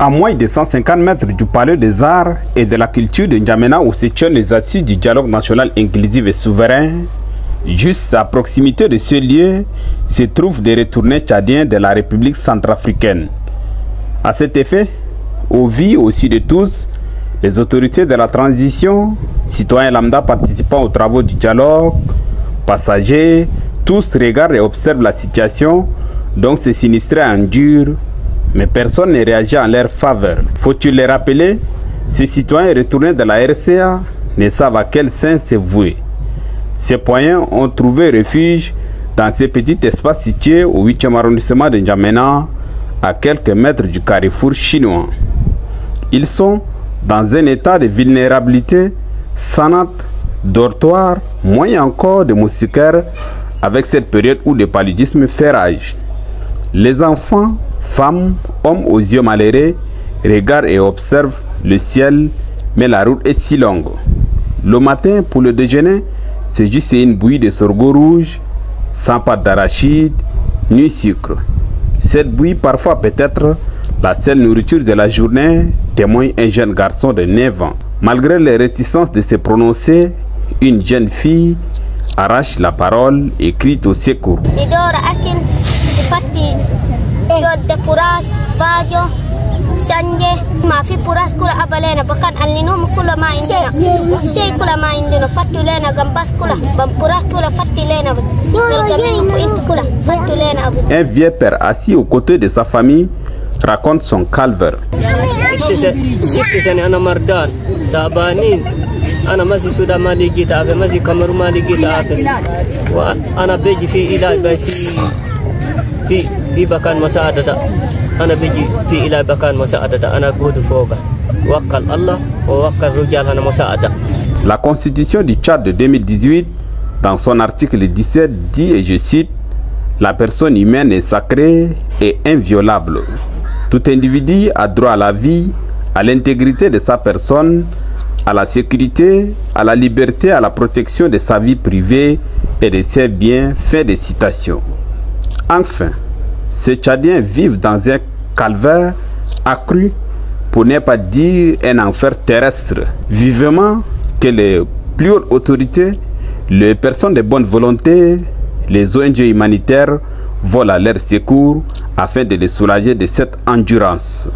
À moins de 150 mètres du palais des arts et de la culture de N'Djamena où se tiennent les assises du dialogue national inclusif et souverain, juste à proximité de ce lieu se trouvent des retournés tchadiens de la République centrafricaine. À cet effet, au vu aussi de tous, les autorités de la transition, citoyens lambda participant aux travaux du dialogue, passagers, tous regardent et observent la situation, donc ces sinistrés endurent, mais personne ne réagit en leur faveur. Faut-il les rappeler? Ces citoyens retournés de la RCA ne savent à quel sein se vouer. Ces poignants ont trouvé refuge dans ces petits espaces situés au 8e arrondissement de N'Djamena, à quelques mètres du carrefour chinois. Ils sont dans un état de vulnérabilité, sans note, dortoir, moins encore de moustiquaires, avec cette période où le paludisme fait rage. Les enfants, femmes, hommes aux yeux malheureux regardent et observent le ciel, mais la route est si longue. Le matin, pour le déjeuner, c'est juste une bouillie de sorgho rouge, sans pâte d'arachide, ni sucre. Cette bouillie, parfois peut-être la seule nourriture de la journée, témoigne un jeune garçon de 9 ans. Malgré les réticences de se prononcer, une jeune fille arrache la parole et crie au secours. Un vieux père assis aux côtés de sa famille raconte son calvaire. La Constitution du Tchad de 2018, dans son article 17, dit, et je cite, « La personne humaine est sacrée et inviolable. Tout individu a droit à la vie, à l'intégrité de sa personne, à la sécurité, à la liberté, à la protection de sa vie privée et de ses biens. » Fin de citation. Enfin, ces Tchadiens vivent dans un calvaire accru, pour ne pas dire un enfer terrestre. Vivement que les plus hautes autorités, les personnes de bonne volonté, les ONG humanitaires volent à leur secours afin de les soulager de cette endurance.